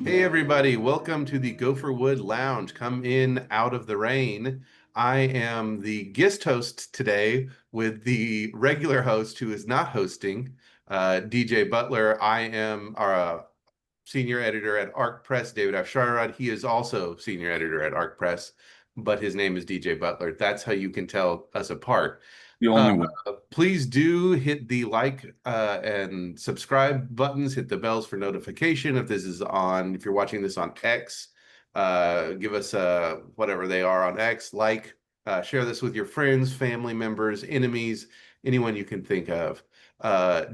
Hey everybody, welcome to the Gopherwood Lounge. Come in out of the rain. I am the guest host today with the regular host who is not hosting, DJ Butler. I am our senior editor at Arc Press, David Afsharad. He is also senior editor at Arc Press, but his name is DJ Butler. That's how you can tell us apart. The Uh, only way. please do hit the like and subscribe buttons, hit the bells for notification. If you're watching this on X, give us whatever they are on X, share this with your friends, family members, enemies, anyone you can think of.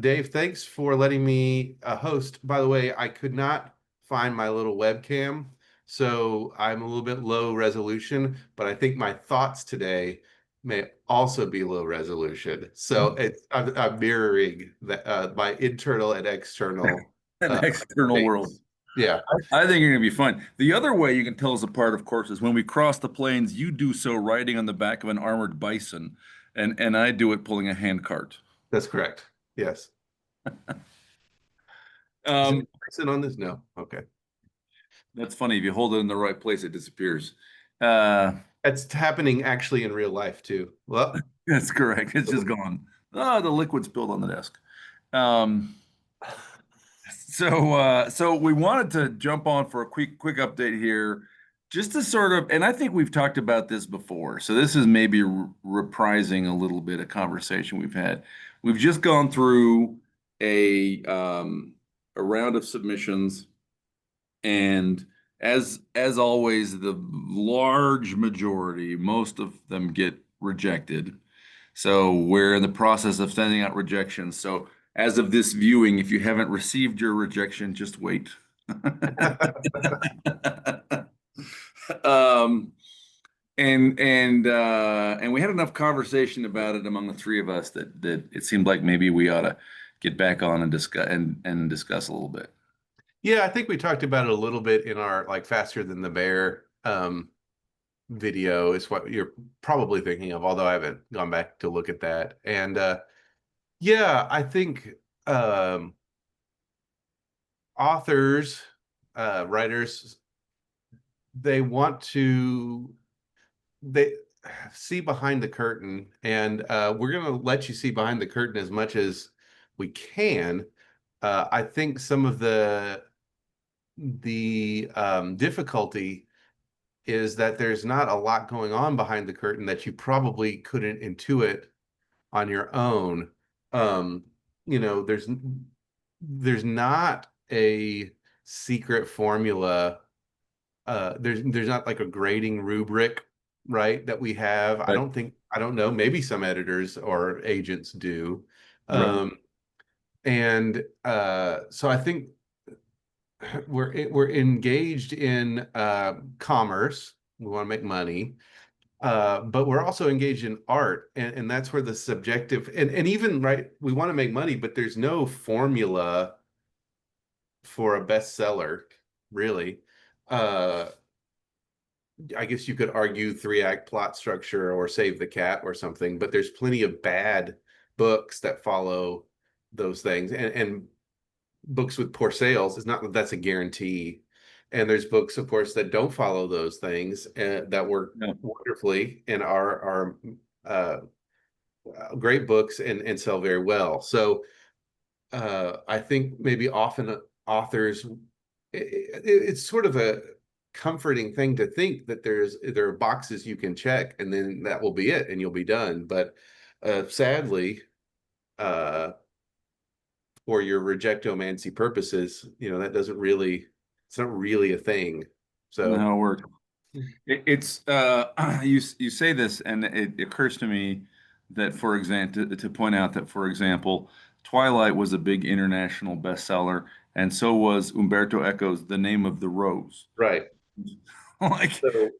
Dave, thanks for letting me host. By the way, I could not find my little webcam, so I'm a little bit low resolution, but I think my thoughts today may also be low resolution. So I'm mirroring my internal and external An uh, external world. face. Yeah, I think you're gonna be fun. The other way you can tell us apart, of course, is when we cross the plains, you do so riding on the back of an armored bison, and I do it pulling a handcart. that's correct. Yes. Is it Um, accent on this? No. Okay. that's funny. If you hold it in the right place, it disappears. Uh, That's happening actually in real life too. Well, that's correct. It's just gone. Oh, the liquid spilled on the desk. Um, so we wanted to jump on for a quick update here, just to sort of, and I think we've talked about this before. So this is maybe reprising a little bit of conversation we've had. We've just gone through a um, a round of submissions, and as always, the large majority, most of them get rejected. So we're in the process of sending out rejections. So as of this viewing, if you haven't received your rejection, just wait. Um, and we had enough conversation about it among the three of us that it seemed like maybe we ought to get back on and discuss a little bit. yeah, I think we talked about it a little bit in our like faster than the bear video is what you're probably thinking of, although I haven't gone back to look at that. And yeah, I think um, authors, writers, they want to they see behind the curtain, and we're going to let you see behind the curtain as much as we can. I think some of the difficulty is that there's not a lot going on behind the curtain that you probably couldn't intuit on your own. Um, there's not a secret formula. There's not like a grading rubric, right, that we have. Right. I don't know, maybe some editors or agents do. Right. Um, and so I think we're engaged in commerce. We want to make money, but we're also engaged in art, and that's where the subjective and even right, we want to make money, but there's no formula for a bestseller, really. Uh, I guess you could argue three-act plot structure or Save the Cat or something, but there's plenty of bad books that follow those things, and books with poor sales is not that that's a guarantee. And there's books, of course, that don't follow those things that work Yeah. wonderfully and are uh, great books and sell very well. So I think maybe often authors, it's sort of a comforting thing to think that there are boxes you can check and then that will be it and you'll be done. But sadly, uh, for your rejectomancy purposes, that doesn't really, it's not really a thing. So, No, it works. It's you say this, and it occurs to me that, for example, to point out that, for example, Twilight was a big international bestseller, and so was Umberto Eco's The Name of the Rose. right. Like, So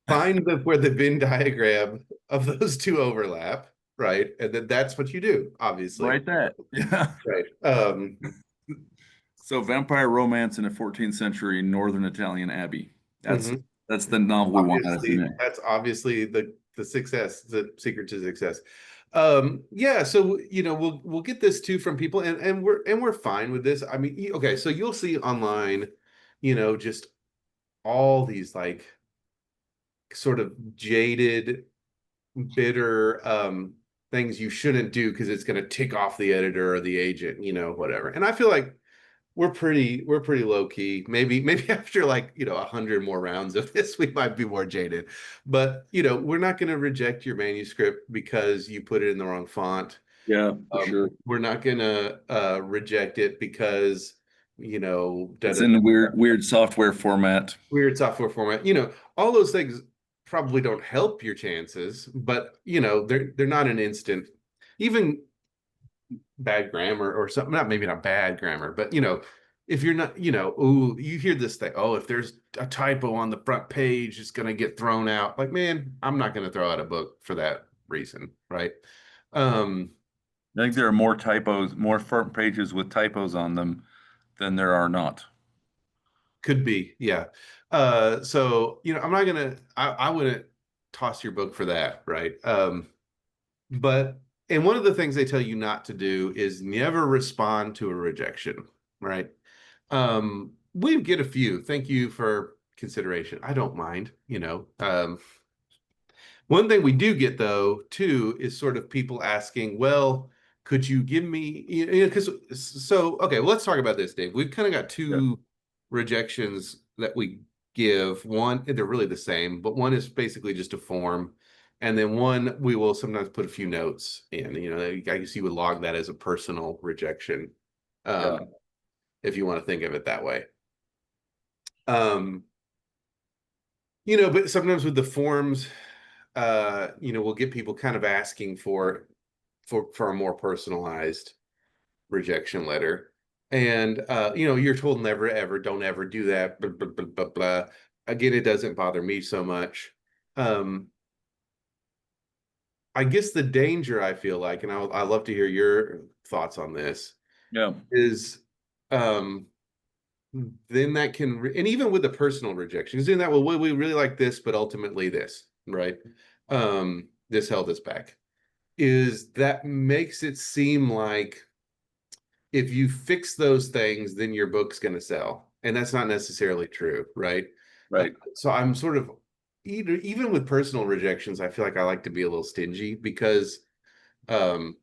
find where the Venn diagram of those two overlap, right? And then that's what you do, obviously. write that. Yeah. Right. So, vampire romance in a 14th century Northern Italian abbey. That's Mhm. that's the novel we want out of Obviously, today. that's obviously the success, the secret to success. Yeah, so we'll get this too from people, and we're fine with this. I mean, okay, so you'll see online just all these like sort of jaded, bitter things you shouldn't do because it's going to tick off the editor or the agent, whatever. And I feel like we're pretty low key. Maybe after like 100 more rounds of this, we might be more jaded. But we're not going to reject your manuscript because you put it in the wrong font. Yeah, for sure. We're not going to reject it because da It's da in da, the weird software format. weird software format. All those things probably don't help your chances, but they're not an instant. Even bad grammar or something, not maybe not bad grammar, but if you're not, ooh, you hear this thing, oh, if there's a typo on the front page, it's gonna get thrown out. Like, man, I'm not gonna throw out a book for that reason, right? Um, I think there are more typos, more front pages with typos on them than there are not. could be, yeah. So I'm not gonna, I wouldn't toss your book for that, right? But and one of the things they tell you not to do is never respond to a rejection, right? We get a few. Thank you for consideration. I don't mind, one thing we do get though too is sort of people asking, well, could you give me, because so okay, well, let's talk about this, Dave. We've kind of got Yeah. two rejections that we give. One, they're really the same, but one is basically just a form. And then one we will sometimes put a few notes in. I guess you would log that as a personal rejection, Yeah. um, if you want to think of it that way. Um, but sometimes with the forms, we'll get people kind of asking for a more personalized rejection letter. And you're told never ever, don't ever do that, blah, blah, blah, blah, blah. Again, it doesn't bother me so much. Um, I guess the danger I feel like, and I love to hear your thoughts on this, Yeah. is um then that can and even with the personal rejections in that, well, we really like this, but ultimately this, right? This held us back, is that makes it seem like if you fix those things, then your book's going to sell, and that's not necessarily true, right? Right. So I'm sort of even with personal rejections, I feel like I like to be a little stingy because um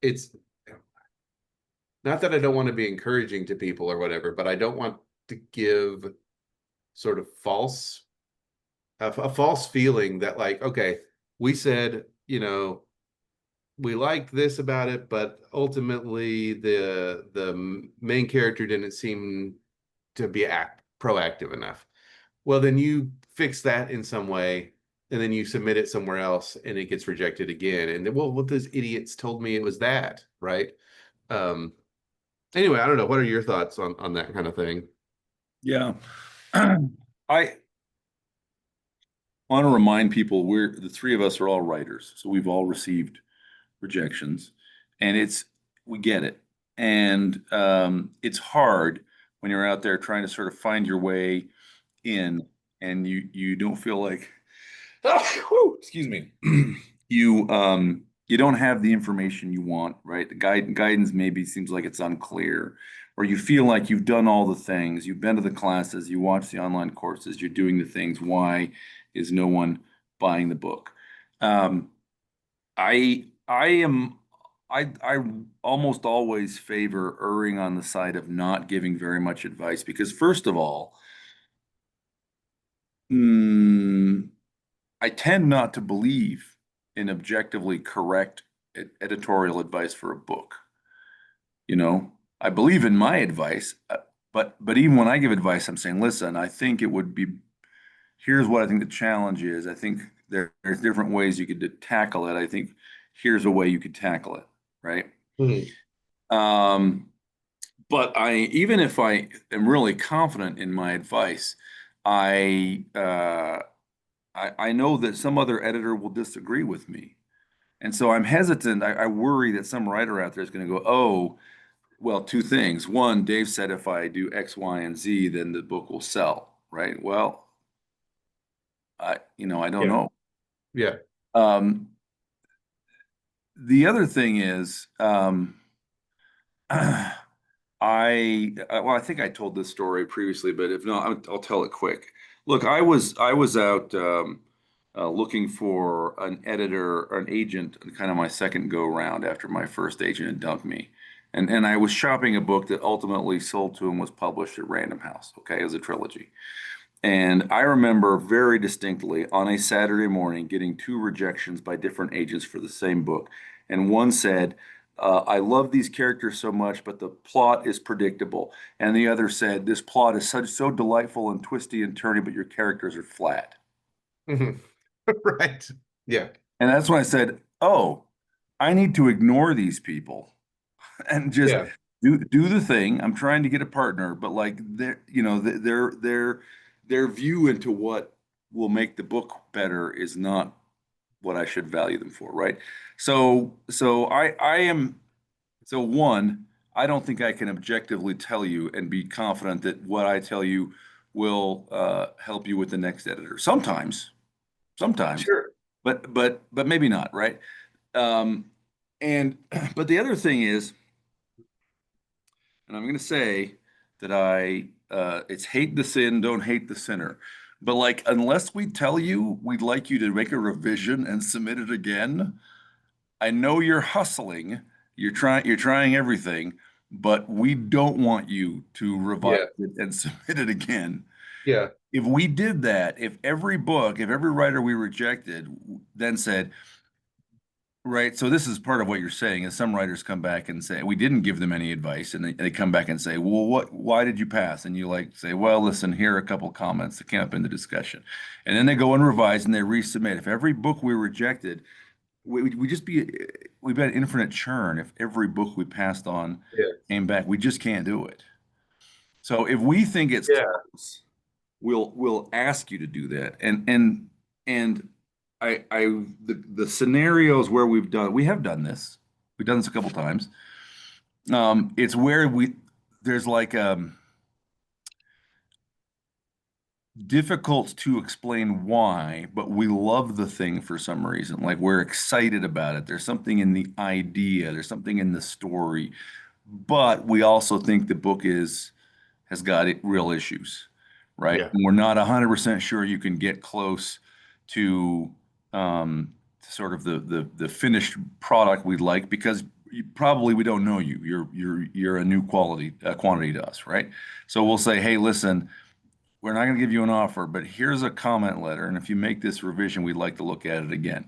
it's not that I don't want to be encouraging to people or whatever, but I don't want to give sort of a false feeling that like, okay, we said, we liked this about it, but ultimately the main character didn't seem to be proactive enough. Well, then you fix that in some way, and then you submit it somewhere else, and it gets rejected again. And then, well, what those idiots told me it was that, right? Um, anyway, I don't know. What are your thoughts on that kind of thing? Yeah. I want to remind people the three of us are all writers, so we've all received rejections, and we get it, and it's hard when you're out there trying to sort of find your way in, and you don't feel like, excuse me, you don't have the information you want, right? The guidance maybe seems like it's unclear, or you feel like you've done all the things, you've been to the classes, you watch the online courses, you're doing the things. Why is no one buying the book? Um, I am I almost always favor erring on the side of not giving very much advice because first of all, mm, I tend not to believe in objectively correct editorial advice for a book. You know, I believe in my advice, but even when I give advice, I'm saying, listen, I think it would be, here's what I think the challenge is. I think there's different ways you could tackle it. I think here's a way you could tackle it, right? Mhm. Um, but even if I am really confident in my advice, I, uh, I know that some other editor will disagree with me. And so I'm hesitant. I worry that some writer out there is going to go, oh, well, two things. One, Dave said if I do X, Y, and Z, then the book will sell, right? Well, I don't Yeah. know. Yeah. Um, the other thing is, well, I think I told this story previously, but if not, I'll tell it quick. Look, I was out looking for an editor or an agent, kind of my second go round after my first agent had dumped me, and I was shopping a book that ultimately sold to him, was published at Random House. Okay, as a trilogy. And I remember very distinctly on a Saturday morning getting two rejections by different agents for the same book. And one said, I love these characters so much, but the plot is predictable. And the other said, this plot is so delightful and twisty and turny, but your characters are flat. Mhm. Right. Yeah. And that's when I said, oh, I need to ignore these people and just Yeah. do the thing. I'm trying to get a partner, but like their view into what will make the book better is not what I should value them for, right? So one, I don't think I can objectively tell you and be confident that what I tell you will help you with the next editor. Sometimes, Sure. but maybe not, right? Um, and but the other thing is, and I'm going to say that it's hate the sin, don't hate the sinner. But like, unless we tell you we'd like you to make a revision and submit it again, I know you're hustling, you're trying everything, but we don't want you to revise Yeah. it and submit it again. Yeah. If we did that, if every writer we rejected then said, right. So this is part of what you're saying is some writers come back and say, we didn't give them any advice. And they come back and say, well, why did you pass? And you like say, well, listen, here are a couple comments that came up in the discussion. And then they go and revise and they resubmit. If every book we rejected, we've had infinite churn. If every book we passed on Yeah. came back, we just can't do it. So if we think it's Yeah. close, we'll ask you to do that. And the scenarios where we have done this. We've done this a couple times. It's where there's like difficult to explain why, but we love the thing for some reason. Like we're excited about it. There's something in the idea, there's something in the story, but we also think the book has got real issues, right? Yeah. And we're not 100% sure you can get close to sort of the finished product we'd like because we don't know you. You're a new quantity to us, right? So we'll say, hey, listen, we're not going to give you an offer, but here's a comment letter, and if you make this revision, we'd like to look at it again.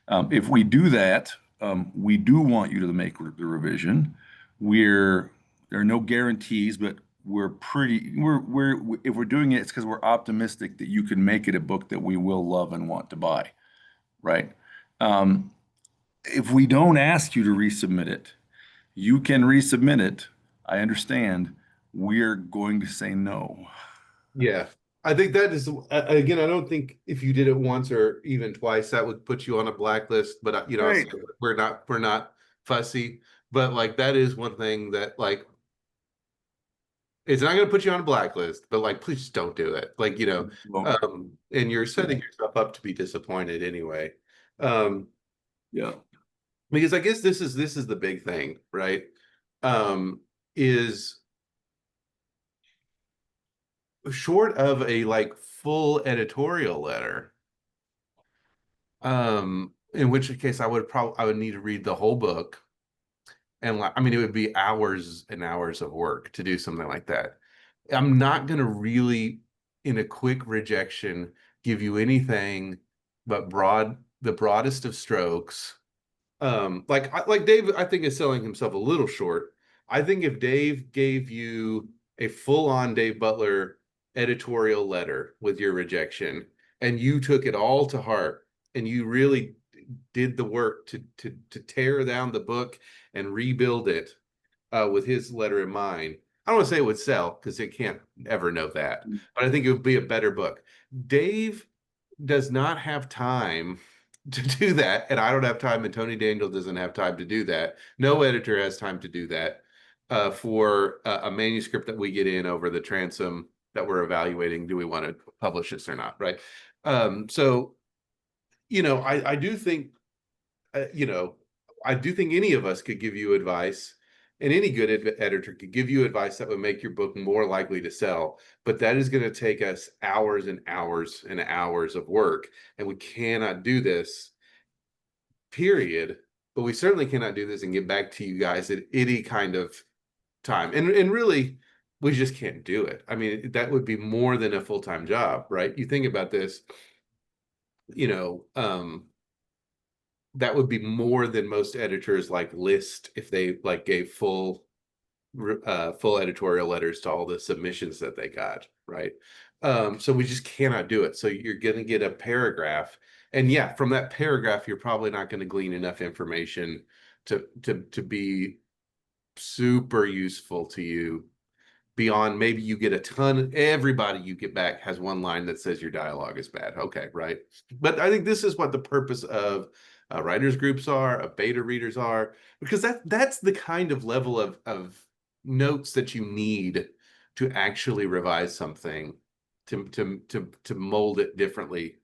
If we do that, we do want you to make the revision. There are no guarantees, but if we're doing it, it's because we're optimistic that you can make it a book that we will love and want to buy, right? Um, if we don't ask you to resubmit it, you can resubmit it. I understand. We're going to say no. Yeah. I think that is again, I don't think if you did it once or even twice, that would put you on a blacklist. But Right. so we're not fussy. But like that is one thing that like it's not going to put you on a blacklist. But like, please just don't do it. Like Well, and you're yeah. setting yourself up to be disappointed anyway. Um, Yeah. because I guess this is the big thing, right? Is short of a like full editorial letter, in which case I would need to read the whole book. And like, I mean, it would be hours and hours of work to do something like that. I'm not going to really, in a quick rejection, give you anything but the broadest of strokes. Like Dave, I think is selling himself a little short. I think if Dave gave you a full-on Dave Butler editorial letter with your rejection, and you took it all to heart, and you really did the work to tear down the book and rebuild it with his letter in mind. I don't want to say it would sell because it can't ever know that, but I think it would be a better book. Dave does not have time to do that, and I don't have time, and Tony Daniel doesn't have time to do that. No editor has time to do that for a manuscript that we get in over the transom that we're evaluating. Do we want to publish this or not? Right. So I do think uh, you know I do think any of us could give you advice And any good editor could give you advice that would make your book more likely to sell. But that is going to take us hours and hours and hours of work. And we cannot do this, period. But we certainly cannot do this and get back to you guys at any kind of time. And really, we just can't do it. I mean, that would be more than a full-time job, right? You think about this, you know, that would be more than most editors like list if they like gave full editorial letters to all the submissions that they got, right? So we just cannot do it. So you're going to get a paragraph, and yeah, from that paragraph, you're probably not going to glean enough information to be super useful to you beyond maybe you get a ton. Everybody you get back has one line that says your dialogue is bad. Okay, right. But I think this is what the purpose of writers groups are, of beta readers are, because that's the kind of level of notes that you need to actually revise something, to mold it differently.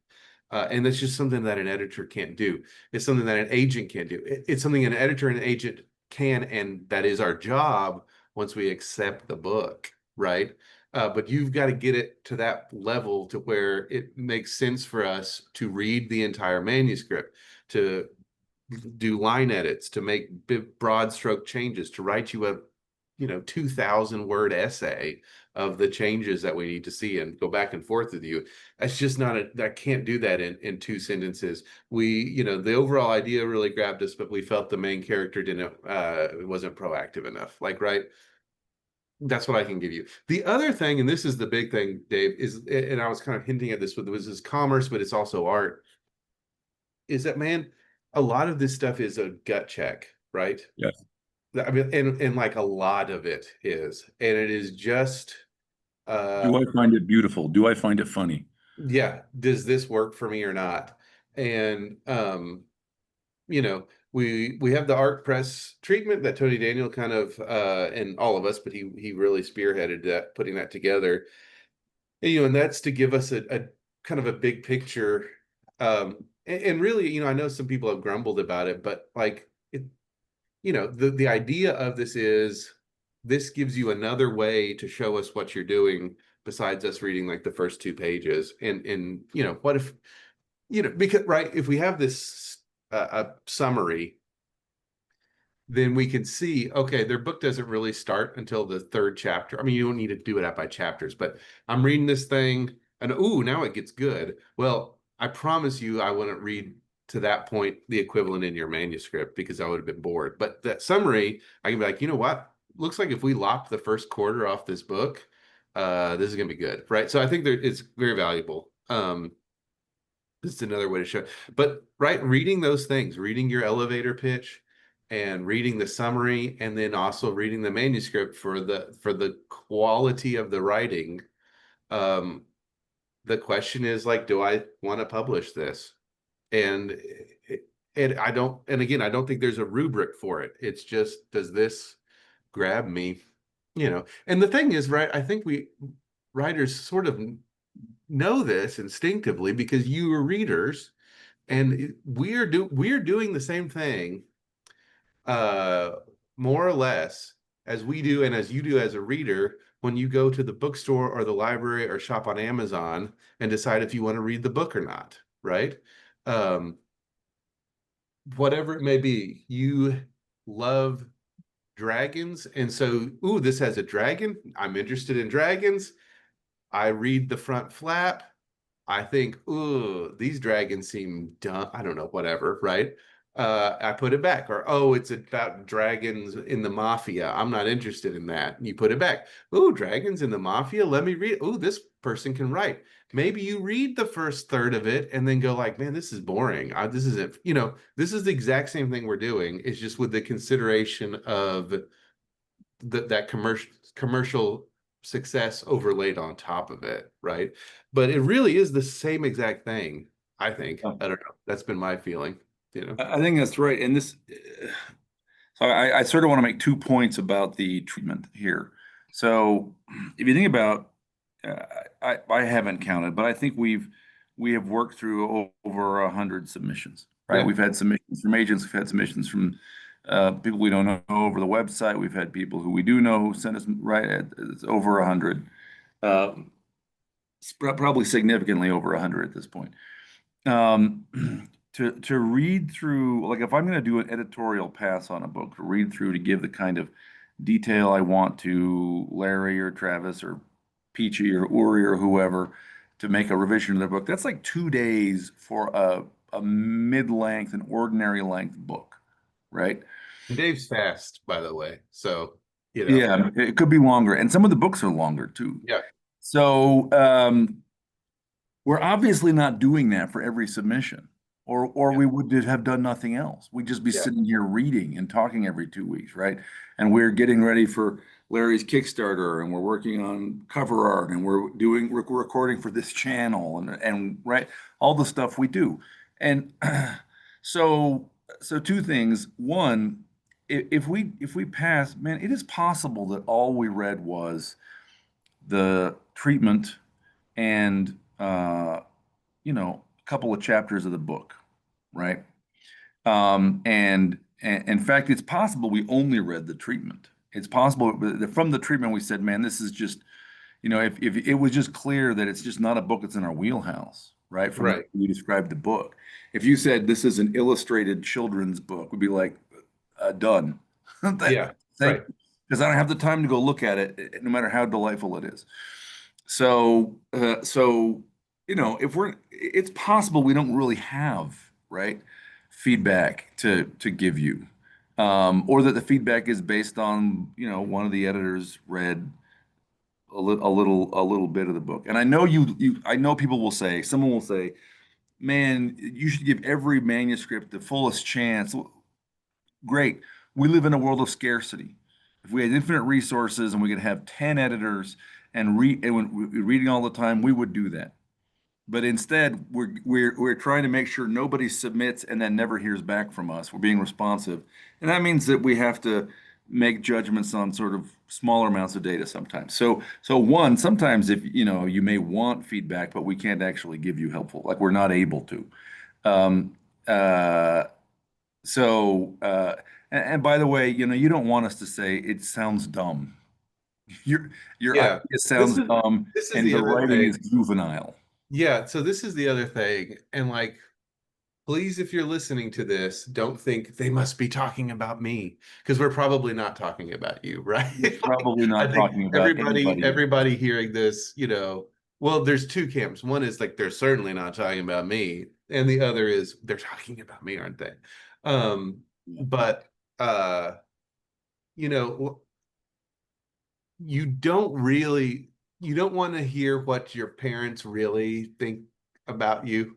And that's just something that an editor can't do. It's something that an agent can't do. It's something an editor and an agent can, and that is our job once we accept the book, right? But you've got to get it to that level to where it makes sense for us to read the entire manuscript, to do line edits, to make broad stroke changes, to write you a 2,000 word essay of the changes that we need to see and go back and forth with you. That's just not I can't do that in two sentences. The overall idea really grabbed us, but we felt the main character didn't wasn't proactive enough. Like, right? That's what I can give you. The other thing, and this is the big thing, Dave, is, and I was kind of hinting at this with, was this commerce, but it's also art, is that, man, a lot of this stuff is a gut check, right? Yes. I mean, and like a lot of it is, and it is just, uh, Do I find it beautiful? Do I find it funny? yeah, does this work for me or not? And we have the art press treatment that Tony Daniel kind of and all of us, but he really spearheaded that, putting that together. And that's to give us a kind of a big picture. And really, I know some people have grumbled about it, but like it, the idea of this is this gives you another way to show us what you're doing besides us reading like the first two pages. And what if, because right, if we have this a summary, then we can see, okay, their book doesn't really start until the third chapter. I mean, you don't need to do it out by chapters, but I'm reading this thing and ooh, now it gets good. Well, I promise you, I wouldn't read to that point the equivalent in your manuscript because I would have been bored. But that summary, I can be like, you know what? Looks like if we lop the first quarter off this book, this is gonna be good, right? So I think it's very valuable. This is another way to show. But right, reading those things, reading your elevator pitch and reading the summary, and then also reading the manuscript for the quality of the writing. Um, the question is like, do I want to publish this? And I don't, and again, I don't think there's a rubric for it. It's just, does this grab me? And the thing is, right, I think we writers sort of know this instinctively because you are readers, and we're doing the same thing, uh, more or less, as we do and as you do as a reader when you go to the bookstore or the library or shop on Amazon and decide if you want to read the book or not, right? Um, Whatever it may be, you love dragons, and so, ooh, this has a dragon. I'm interested in dragons. I read the front flap. I think, ooh, these dragons seem dumb. I don't know, whatever, right? I put it back. Or, oh, it's about dragons in the mafia. I'm not interested in that. And you put it back. Ooh, dragons in the mafia. Let me read. Ooh, this person can write. Maybe you read the first third of it and then go like, man, this is boring. This isn't, this is the exact same thing we're doing. It's just with the consideration of that commercial success overlaid on top of it, right? But it really is the same exact thing, I think. Yeah. I don't know. That's been my feeling. I think that's right. And so I sort of want to make 2 points about the treatment here. So if you think about, uh, I haven't counted, but I think we have worked through over 100 submissions, right? Yeah. We've had submissions from agents, we've had submissions from people we don't know over the website. We've had people who we do know who sent us it's over 100, um, probably significantly over 100 at this point. Um, to read through, like if I'm going to do an editorial pass on a book, to read through to give the kind of detail I want to Larry or Travis or Peachy or Uri or whoever to make a revision of their book, that's like 2 days for a mid-length and ordinary length book, right? And Dave's fast, by the way. So, you know, Yeah, it could be longer, and some of the books are longer too. yeah, So, we're obviously not doing that for every submission, or yeah, we would have done nothing else. We'd just be yeah, sitting here reading and talking every 2 weeks, right? And we're getting ready for Larry's Kickstarter, and we're working on cover art, and we're recording for this channel, and right, all the stuff we do. And so so two things. One, if we pass, man, it is possible that all we read was the treatment and a couple of chapters of the book, right? And in fact, it's possible we only read the treatment. It's possible that from the treatment we said, man, this is just, if it was just clear that it's just not a book that's in our wheelhouse, right? From the way right. you described the book. If you said this is an illustrated children's book, we'd be like, done. Yeah, Thank right. you. Because I don't have the time to go look at it, no matter how delightful it is. So, if it's possible we don't really have, right, feedback to give you, or that the feedback is based on, one of the editors read a little bit of the book. And I know I know people will say, someone will say, man, you should give every manuscript the fullest chance. Great. We live in a world of scarcity. If we had infinite resources and we could have 10 editors and reading all the time, we would do that. But instead, we're trying to make sure nobody submits and then never hears back from us. We're being responsive. And that means that we have to make judgments on sort of smaller amounts of data sometimes. So one, sometimes if you may want feedback, but we can't actually give you helpful, like we're not able to. Um, uh, so, and by the way, you don't want us to say it sounds dumb. Your Yeah. idea This sounds is dumb, this is and the your other writing is thing. juvenile. Yeah, so this is the other thing. And like, please, if you're listening to this, don't think they must be talking about me because we're probably not talking about you, right? We're Like, probably I not think talking about everybody, anybody. everybody hearing this, well, there's two camps. One is like they're certainly not talking about me, and the other is they're talking about me, aren't they? Um, Yeah. but uh, you know, you don't really you don't want to hear what your parents really think about you,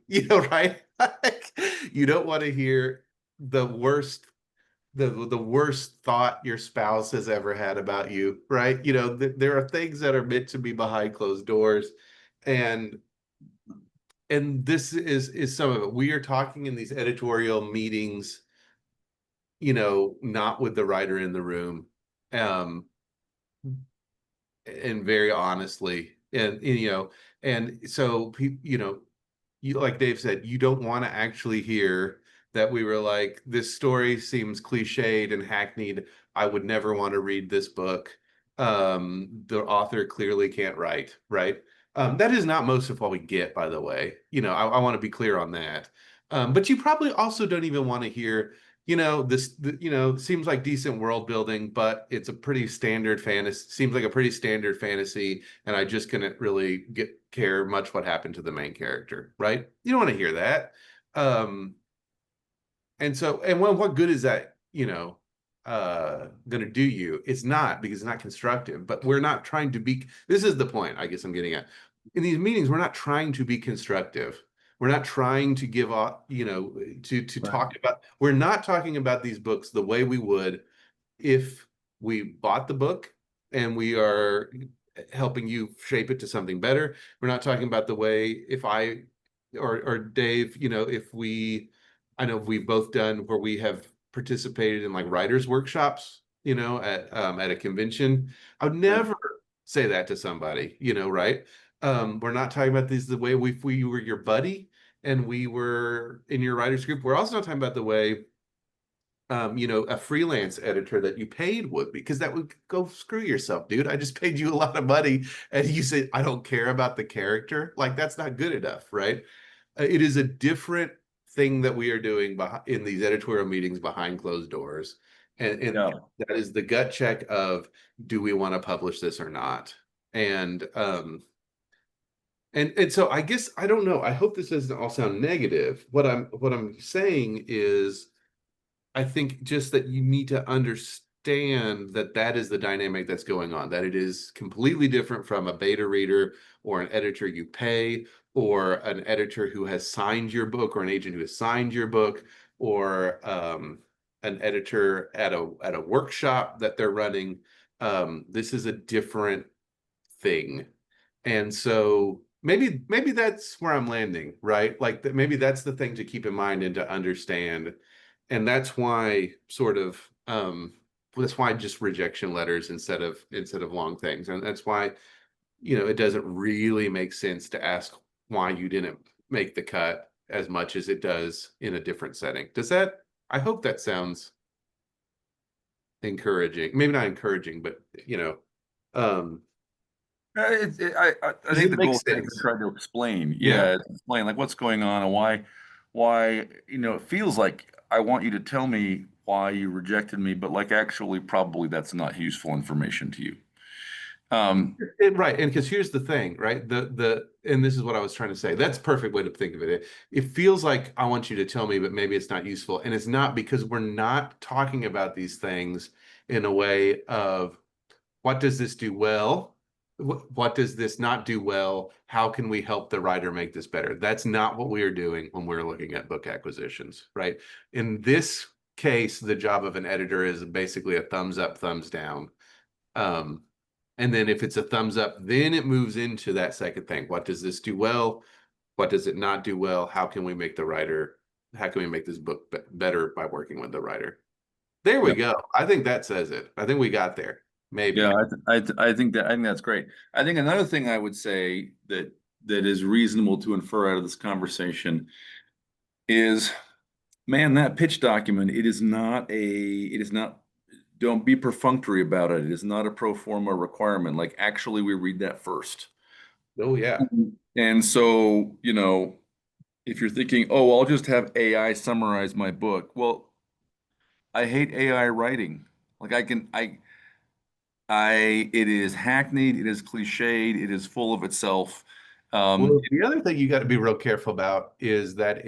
right? Like, you don't want to hear the worst the worst thought your spouse has ever had about you, right? There are things that are meant to be behind closed doors, and this is some of it. We are talking in these editorial meetings, not with the writer in the room. Um, and very honestly, and so people, you, like Dave said, you don't want to actually hear that we were like, this story seems cliched and hackneyed. I would never want to read this book. The author clearly can't write, right? That is not most of what we get, by the way. I want to be clear on that. But you probably also don't even want to hear, seems like decent world building, but it's a pretty standard fantasy, seems like a pretty standard fantasy, and I just couldn't really care much what happened to the main character, right? You don't want to hear that. Um, and what good is that, gonna do you? It's not, because it's not constructive, but we're not trying to be, this is the point I guess I'm getting at. In these meetings, we're not trying to be constructive. We're not trying to give off, to Right. talk about, we're not talking about these books the way we would if we bought the book and we are helping you shape it to something better. We're not talking about the way if I or Dave, if we, I know we've both done where we have participated in like writers workshops, at a convention. I would Right. never say that to somebody, right? We're not talking about these the way if we were your buddy and we were in your writers group. We're also not talking about the way a freelance editor that you paid would, because that would go screw yourself, dude. I just paid you a lot of money and you say, I don't care about the character. Like, that's not good enough, right? It is a different thing that we are doing in these editorial meetings behind closed doors. And Yeah. that is the gut check of, do we want to publish this or not? And and so I guess I don't know. I hope this doesn't all sound negative. What I'm saying is, I think just that you need to understand that that is the dynamic that's going on, that it is completely different from a beta reader or an editor you pay, or an editor who has signed your book, or an agent who has signed your book, or an editor at a workshop that they're running. This is a different thing. And so maybe that's where I'm landing, right? Like that, maybe that's the thing to keep in mind and to understand. And that's why that's why just rejection letters instead of long things. And that's why, it doesn't really make sense to ask why you didn't make the cut as much as it does in a different setting. I hope that sounds encouraging. Maybe not encouraging, but um, I does think it the make goal is to sense? try to explain, Yeah. yeah, explain like what's going on and why, it feels like I want you to tell me why you rejected me, but like actually probably that's not useful information to you. Um, Right, and because here's the thing, right? And this is what I was trying to say. That's a perfect way to think of it. It feels like I want you to tell me, but maybe it's not useful, and it's not, because we're not talking about these things in a way of, what does this do well? What does this not do well? How can we help the writer make this better? That's not what we are doing when we're looking at book acquisitions, right? In this case, the job of an editor is basically a thumbs up, thumbs down. Um, and then if it's a thumbs up, then it moves into that second thing. What does this do well? What does it not do well? How can we make this book better by working with the writer? There we yeah, go. I think that says it. I think we got there. yeah, Maybe. I think that's great. I think another thing I would say that is reasonable to infer out of this conversation is, man, that pitch document, it is not, don't be perfunctory about it. It is not a pro forma requirement. Like actually we read that first. Oh yeah. And so, if you're thinking, oh, I'll just have AI summarize my book. Well, I hate AI writing. Like it is hackneyed, it is cliched, it is full of itself. Well, the other thing you got to be real careful about is that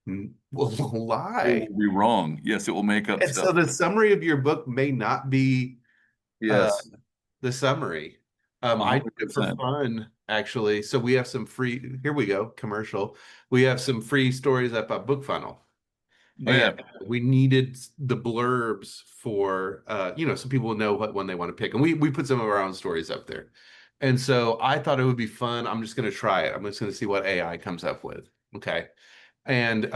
will It lie. will be wrong. Yes, it will make up And so stuff. the summary of your book may not be uh, Yes, the summary. I do it for 100%. fun, actually. So we have some free, here we go, commercial. We have some free stories up on BookFunnel. Oh And yeah. we needed the blurbs for, so people know what one they want to pick. And we put some of our own stories up there. And so I thought it would be fun. I'm just going to try it. I'm just going to see what AI comes up with. Okay. And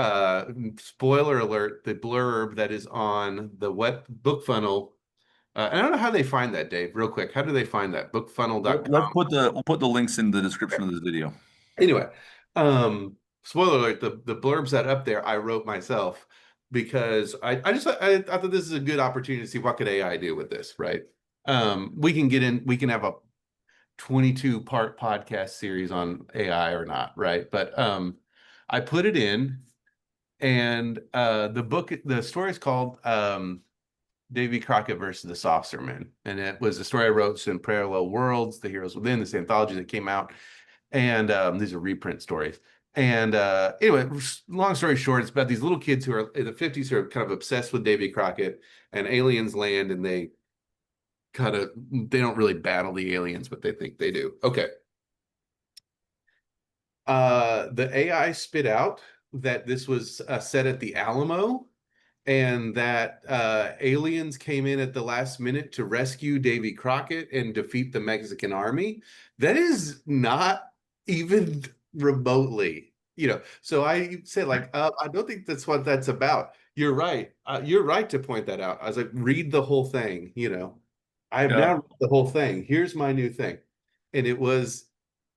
spoiler alert, the blurb that is on the web book funnel. And I don't know how they find that, Dave, real quick. How do they find that? Let's Bookfunnel.com. put we'll put the links in the description of this video. Anyway, spoiler alert, the blurbs that up there I wrote myself, because I thought this is a good opportunity to see what could AI do with this, right? We can have a 22 part podcast series on AI or not, right? But I put it in, and the story is called Davy Crockett versus the Saucerman. And it was a story I wrote in Parallel Worlds, The Heroes Within, this anthology that came out. And these are reprint stories. And anyway, long story short, it's about these little kids who are in the 50s who are kind of obsessed with Davy Crockett, and aliens land, and they don't really battle the aliens, but they think they do. Okay. The AI spit out that this was set at the Alamo, and that aliens came in at the last minute to rescue Davy Crockett and defeat the Mexican army. That is not even remotely, So I say, like, I don't think that's what that's about. You're right. You're right to point that out. I was like, read the whole thing. I have now Yeah. read the whole thing. Here's my new thing. And it was,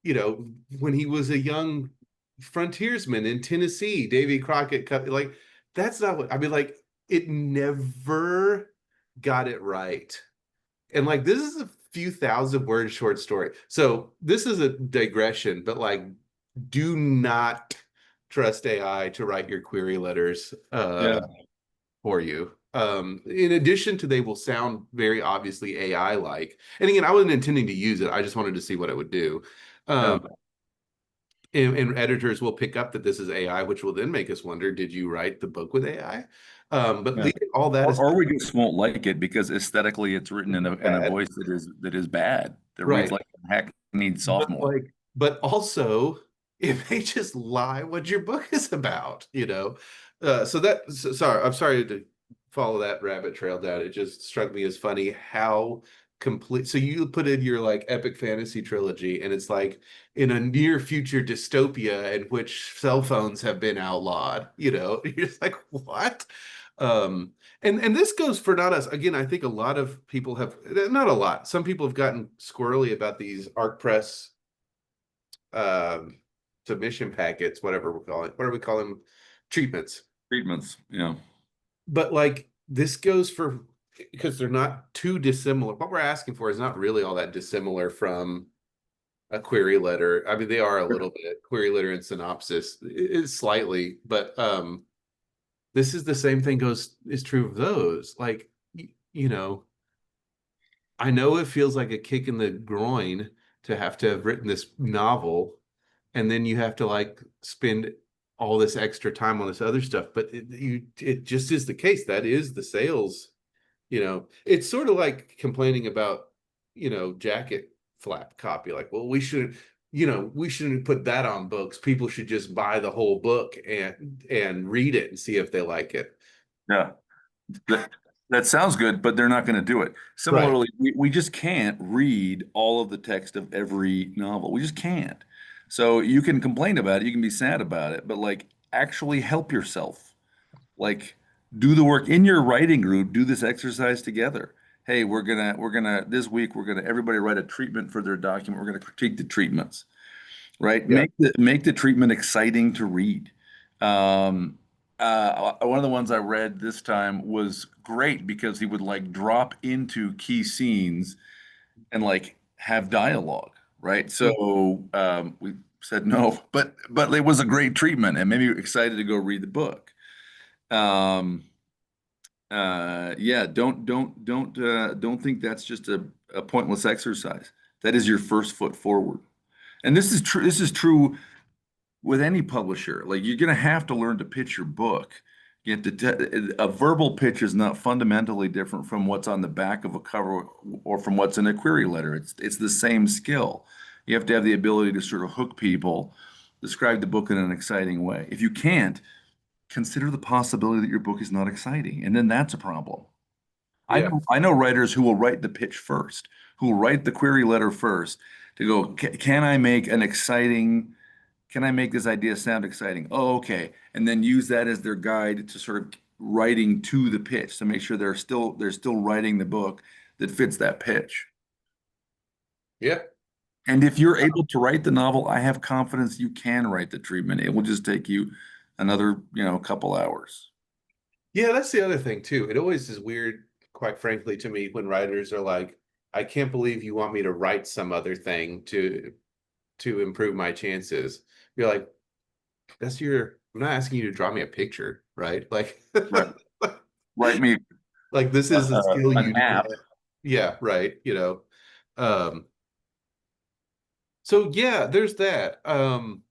when he was a young frontiersman in Tennessee, Davy Crockett, like, that's not what I mean. Like, it never got it right. And like this is a few thousand word short story. So this is a digression, but like do not trust AI to write your query letters Yeah. for you. In addition to they will sound very obviously AI like. And again, I wasn't intending to use it. I just wanted to see what it would do. Yeah. Um, and editors will pick up that this is AI, which will then make us wonder, did you write the book with AI? But Yeah. leaving all that Or aside, we just won't like it because aesthetically it's written in a bad, voice that is bad, that reads right? like a hackneyed But sophomore. like, but also it may just lie what your book is about, you know? Sorry, I'm sorry to follow that rabbit trail down. It just struck me as funny how complete. So you put in your like epic fantasy trilogy, and it's like in a near future dystopia in which cell phones have been outlawed, you know? You're just like, what? Um, and this goes for not us. Again, I think a lot of people have, not a lot, some people have gotten squirrely about these ArcPress um, submission packets, whatever we call it. What do we call them? Treatments. Treatments. Yeah. But like this goes for, because they're not too dissimilar. What we're asking for is not really all that dissimilar from a query letter. I mean, they are a little bit. Query letter and synopsis is slightly, but this is the same thing goes is true of those. Like, you know, I know it feels like a kick in the groin to have written this novel, and then you have to like spend all this extra time on this other stuff. But it just is the case. That is the sales. You know, it's sort of like complaining about, you know, jacket flap copy. Like, well, we shouldn't put that on books. People should just buy the whole book and read it and see if they like it. Yeah. That, that sounds good, but they're not going to do it. Right. Similarly, we just can't read all of the text of every novel. We just can't. So you can complain about it, you can be sad about it, but like actually help yourself. Like do the work in your writing group, do this exercise together. Hey, we're gonna this week we're gonna everybody write a treatment for their document. We're gonna critique the treatments, right? Yeah. Make the treatment exciting to read. Um, one of the ones I read this time was great because he would like drop into key scenes and like have dialogue, right? So we said no, but it was a great treatment and made me excited to go read the book. Um, yeah, don't think that's just a pointless exercise. That is your first foot forward. And this is true. This is true with any publisher. Like you're going to have to learn to pitch your book. You have to a verbal pitch is not fundamentally different from what's on the back of a cover or from what's in a query letter. It's the same skill. You have to have the ability to sort of hook people, describe the book in an exciting way. If you can't, consider the possibility that your book is not exciting, and then that's a problem. Yeah. I know writers who will write the pitch first, who will write the query letter first to go, can I make an exciting can I make this idea sound exciting? Oh, okay. And then use that as their guide to sort of writing to the pitch to make sure they're still writing the book that fits that pitch. Yeah. And if you're able to write the novel, I have confidence you can write the treatment. It will just take you another, couple hours. Yeah, that's the other thing too. It always is weird, quite frankly, to me when writers are like, I can't believe you want me to write some other thing to improve my chances. You're like, I'm not asking you to draw me a picture, right? Like Right. Write me like this is a skill an you need. app. Yeah, right. You know. Um, so yeah, there's that. And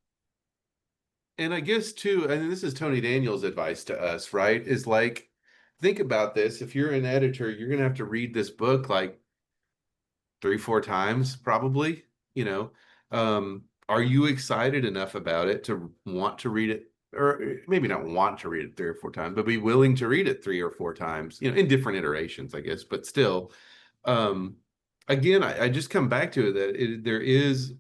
I guess too, and this is Tony Daniels' advice to us, right? Is like, think about this. If you're an editor, you're gonna have to read this book like three, four times, probably, you know. Are you excited enough about it to want to read it, or maybe not want to read it three or four times, but be willing to read it three or four times, you know, in different iterations, I guess, but still. Um, Again, I just come back to it that there is,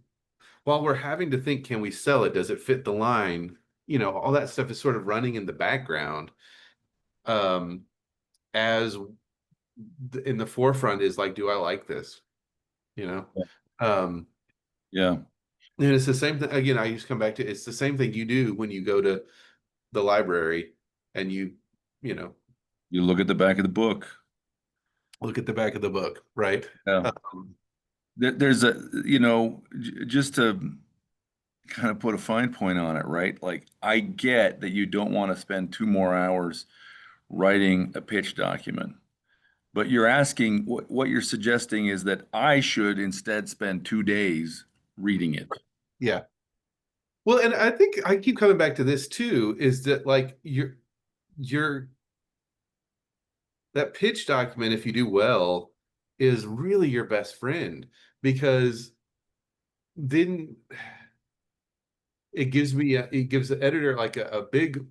while we're having to think, can we sell it? Does it fit the line? You know, all that stuff is sort of running in the background. Um, as in the forefront is like, do I like this? You know? Um, Yeah. and it's the same thing. Again, I used to come back to it's the same thing you do when you go to the library and you know, You look at the back of the book. Look at the back of the book, right? Yeah. Um, There's just to kind of put a fine point on it, right? Like, I get that you don't want to spend 2 more hours writing a pitch document, but you're asking what you're suggesting is that I should instead spend 2 days reading it. yeah. Well, and I think I keep coming back to this too, is that like your that pitch document, if you do well, is really your best friend because then it gives the editor like a big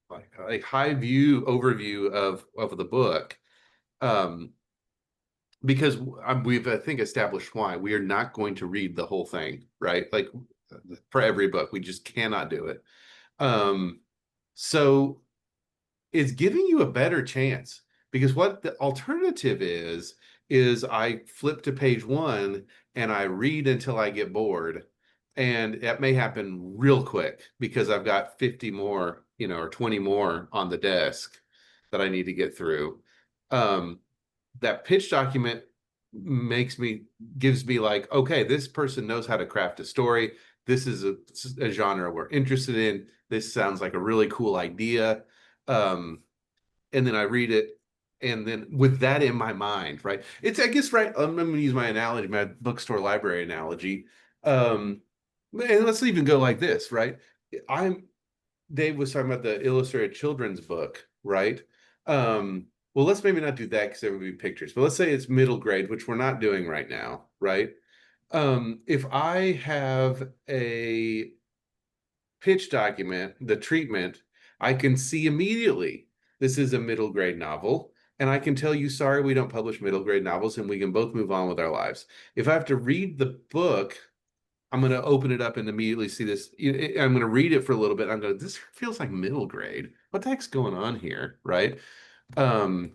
like a high view overview of the book. Um, because we've I think established why we are not going to read the whole thing, right? Like for every book, we just cannot do it. Um, so it's giving you a better chance because what the alternative is I flip to page one and I read until I get bored. And that may happen real quick because I've got 50 more, or 20 more on the desk that I need to get through. Um, that pitch document makes me gives me like, okay, this person knows how to craft a story. This is a genre we're interested in. This sounds like a really cool idea. Um, and then I read it, and then with that in my mind, right? It's I guess right. I'm going to use my analogy, my bookstore library analogy. Um, and let's even go like this, right? I'm Dave was talking about the illustrated children's book, right? Well, let's maybe not do that because there would be pictures, but let's say it's middle grade, which we're not doing right now, right? If I have a pitch document, the treatment, I can see immediately this is a middle grade novel. And I can tell you, sorry, we don't publish middle grade novels, and we can both move on with our lives. If I have to read the book, I'm going to open it up and immediately see this. I'm going to read it for a little bit. I'm going, this feels like middle grade. What the heck's going on here? Right. Um,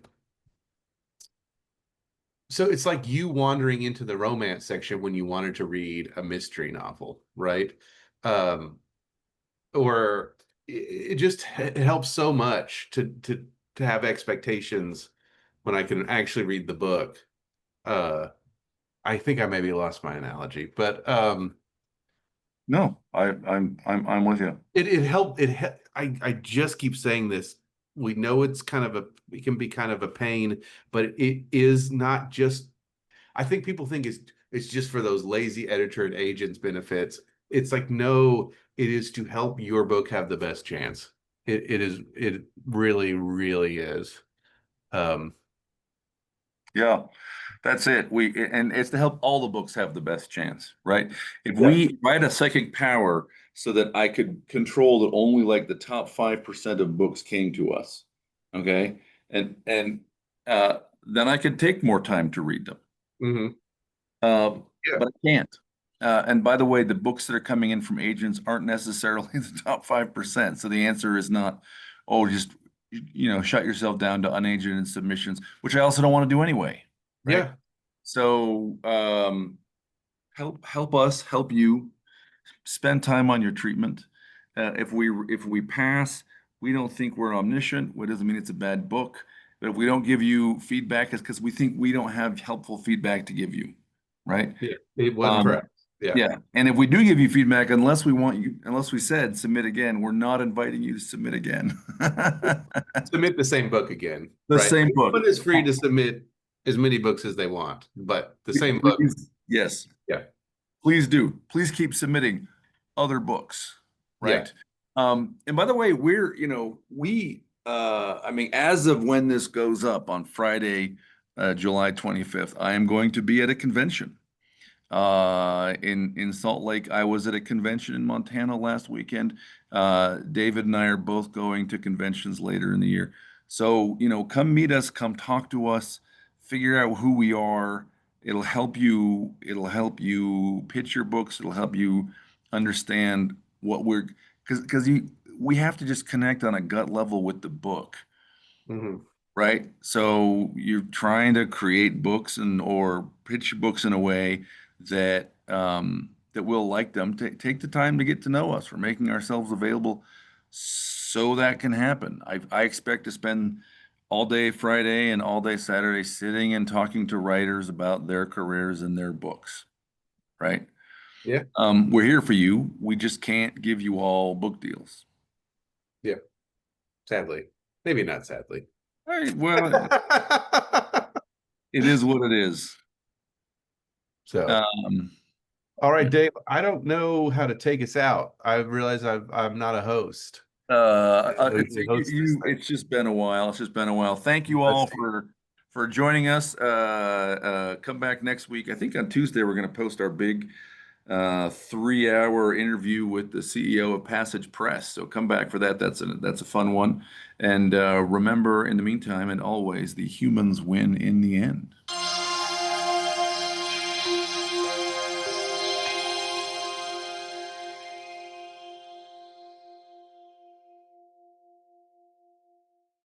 so it's like you wandering into the romance section when you wanted to read a mystery novel, right? Um, or it just it helps so much to have expectations when I can actually read the book. Uh, I think I maybe lost my analogy, but No, I'm with you. it helped. I just keep saying this. We know it can be kind of a pain, but it is not just. I think people think it's just for those lazy editor and agents benefits. It's like no, it is to help your book have the best chance. It really really is. Um, Yeah. That's it. And it's to help all the books have the best chance, right? If yeah, we write a psychic power so that I could control that only like the top 5% of books came to us, okay? And then I could take more time to read them. hmm yeah, But I can't. And by the way, the books that are coming in from agents aren't necessarily the top 5%. So the answer is not, oh, just shut yourself down to unagented submissions, which I also don't want to do anyway, right? yeah, So help us, help you spend time on your treatment. If we pass, we don't think we're omniscient. What doesn't mean it's a bad book. But if we don't give you feedback, it's because we think we don't have helpful feedback to give you, right? yeah. It wasn't Um, perhaps. Yeah, yeah, and if we do give you feedback, unless we said submit again, we're not inviting you to submit again. submit the same book again, The right? same book. Everyone is free to submit as many books as they want, but the same book. Please, yes, Yeah, please do. Please keep submitting other books, yeah. right? And by the way, I mean, as of when this goes up on Friday, July 25th, I am going to be at a convention. In Salt Lake. I was at a convention in Montana last weekend. David and I are both going to conventions later in the year. So, come meet us, come talk to us, figure out who we are. It'll help you pitch your books. It'll help you understand what because we have to just connect on a gut level with the book, hmm right? So you're trying to create books or pitch books in a way that we'll like them. Take the time to get to know us. We're making ourselves available so that can happen. I expect to spend all day Friday and all day Saturday sitting and talking to writers about their careers and their books, right? Yeah. We're here for you. We just can't give you all book deals. Yeah. Sadly. Maybe not sadly. All right, well, it is what it is. So, Um, all right, Dave, I don't know how to take us out. I realize I'm not a host. I usually host this thing. it's just been a while. It's just been a while. Thank you Let's all see. for joining us. Come back next week. I think on Tuesday we're going to post our big 3-hour interview with the CEO of Passage Press. So come back for that. That's a fun one. And remember, in the meantime and always, the humans win in the end.